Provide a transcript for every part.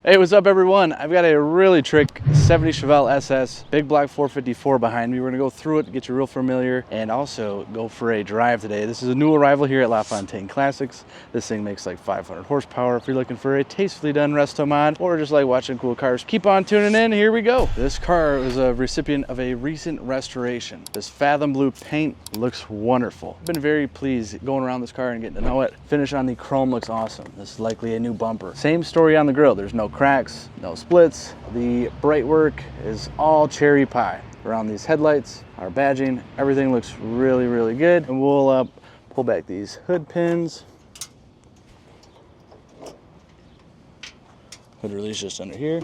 Hey, what's up everyone? I've got a really trick 70 Chevelle SS, big black 454 behind me. We're gonna go through it, get you real familiar, and also go for a drive today. This is a new arrival here at Lafontaine Classics. This thing makes like 500 horsepower. If you're looking for a tastefully done Restomod or just like watching cool cars, keep on tuning in, here we go. This car was a recipient of a recent restoration. This Fathom Blue paint looks wonderful. I've been very pleased going around this car and getting to know it. Finish on the chrome looks awesome. This is likely a new bumper. Same story on the grille. There's no cracks, no splits. The bright work is all cherry pie. Around these headlights, our badging, everything looks really, really good. And we'll pull back these hood pins. Hood release just under here.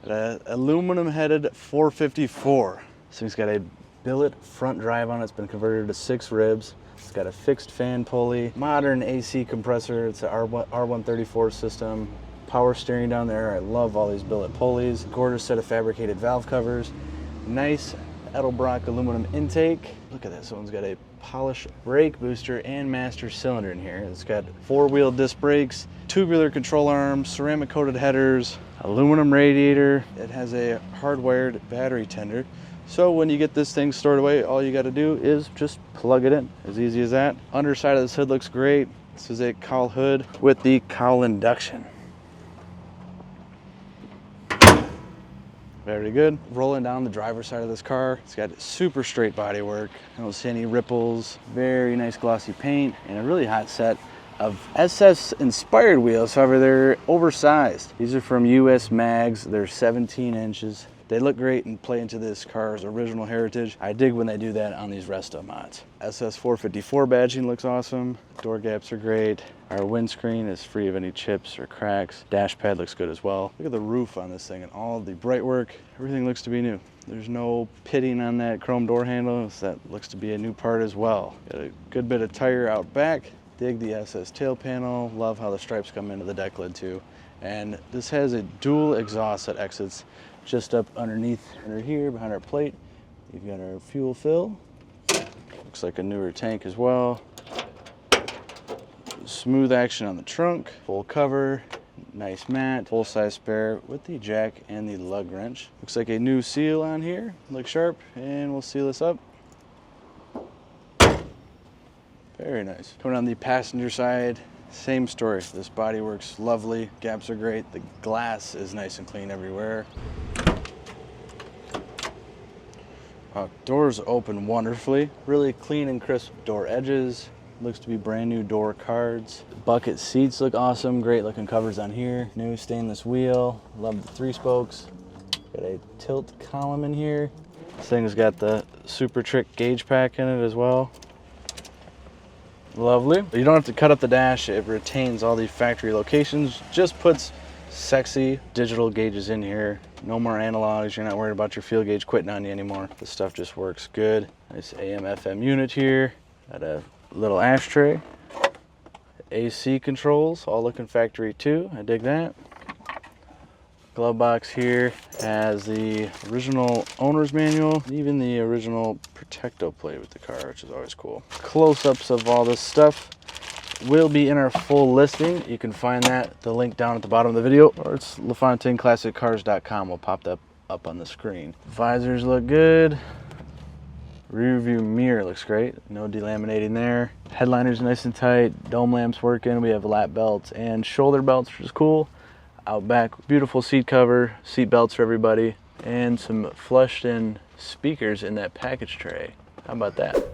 Aluminum headed 454. This thing's got a billet front drive on it. It's been converted to 6 ribs. It's got a fixed fan pulley, modern AC compressor. It's an R134 system. Power steering down there. I love all these billet pulleys. Gorgeous set of fabricated valve covers. Nice edelbrock aluminum intake. Look at this. This one's got a polished brake booster and master cylinder in here. It's got 4-wheel disc brakes, tubular control arms, ceramic coated headers, aluminum radiator. It has a hardwired battery tender. So when you get this thing stored away, all you got to do is just plug it in. As easy as that. Underside of this hood looks great. This is a cowl hood with the cowl induction. Very good. Rolling down the driver's side of this car, it's got super straight bodywork. I don't see any ripples. Very nice glossy paint and a really hot set of SS inspired wheels. However, they're oversized. These are from US Mags. They're 17 inches. They look great and play into this car's original heritage. I dig when they do that on these Restomods. SS 454 badging looks awesome. Door gaps are great. Our windscreen is free of any chips or cracks. Dash pad looks good as well. Look at the roof on this thing and all the bright work. Everything looks to be new. There's no pitting on that chrome door handle. So that looks to be a new part as well. Got a good bit of tire out back. Dig the SS tail panel. Love how the stripes come into the deck lid too. And this has a dual exhaust that exits just up underneath under here behind our plate. You've got our fuel fill. Looks like a newer tank as well. Smooth action on the trunk. Full cover. Nice mat. Full size spare with the jack and the lug wrench. Looks like a new seal on here. Looks sharp. And we'll seal this up. Very nice. Coming on the passenger side. Same story. This body works lovely. Gaps are great. The glass is nice and clean everywhere. Doors open wonderfully. Really clean and crisp door edges. Looks to be brand new door cards. Bucket seats look awesome. Great looking covers on here. New stainless wheel. Love the 3 spokes. Got a tilt column in here. This thing's got the super trick gauge pack in it as well. Lovely. You don't have to cut up the dash. It retains all the factory locations. Just puts sexy digital gauges in here. No more analogs. You're not worried about your field gauge quitting on you anymore. This stuff just works good. Nice AM FM unit here. Got a little ashtray. AC controls, all looking factory too. I dig that. Glove box here has the original owner's manual, even the original Protecto plate with the car, which is always cool. Close-ups of all this stuff will be in our full listing. You can find that, the link down at the bottom of the video, or it's LaFontaineClassicCars.com will pop that up on the screen. Visors look good. Rear view mirror looks great. No delaminating there. Headliner's nice and tight. Dome lamps working. We have lap belts and shoulder belts, which is cool. Out back, beautiful seat cover, seat belts for everybody, and some flushed in speakers in that package tray. How about that?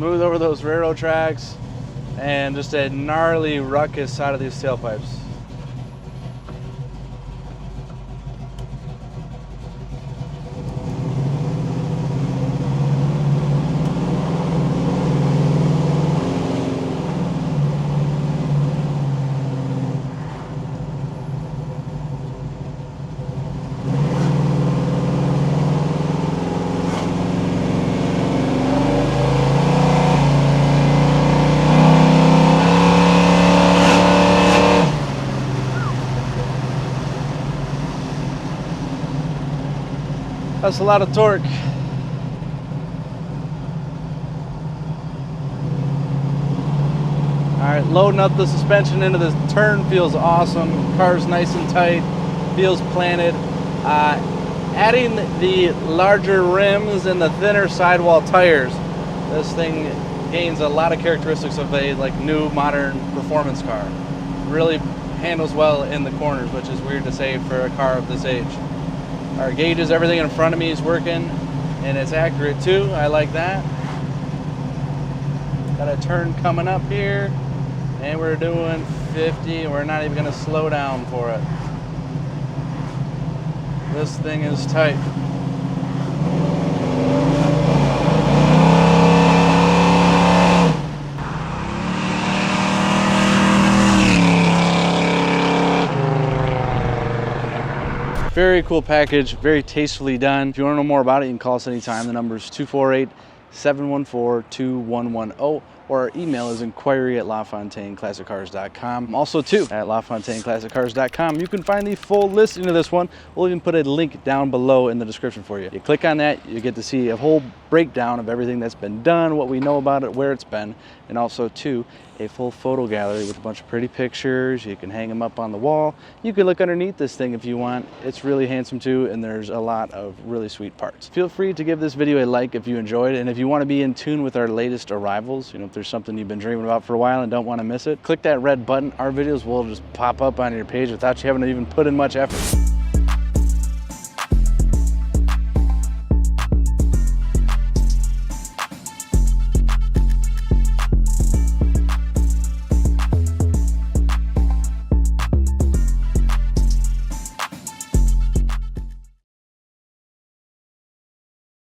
Smooth over those railroad tracks, and just a gnarly ruckus out of these tailpipes. That's a lot of torque. All right, loading up the suspension into this turn feels awesome. Car's nice and tight, feels planted. Adding the larger rims and the thinner sidewall tires, this thing gains a lot of characteristics of a new modern performance car. Really handles well in the corners, which is weird to say for a car of this age. Our gauges, everything in front of me is working, and it's accurate too. I like that. Got a turn coming up here, and we're doing 50, and we're not even gonna slow down for it. This thing is tight. Very cool package, very tastefully done. If you want to know more about it, you can call us anytime. The number is 248-714-2110, or our email is inquiry@LaFontaineClassicCars.com. Also, too, at LaFontaineClassicCars.com, you can find the full listing of this one. We'll even put a link down below in the description for you. You click on that, you get to see a whole breakdown of everything that's been done, what we know about it, where it's been, and also, too, a full photo gallery with a bunch of pretty pictures. You can hang them up on the wall. You can look underneath this thing if you want. It's really handsome too, and there's a lot of really sweet parts. Feel free to give this video a like if you enjoyed it, and if you want to be in tune with our latest arrivals, if there's something you've been dreaming about for a while and don't want to miss it, click that red button. Our videos will just pop up on your page without you having to even put in much effort.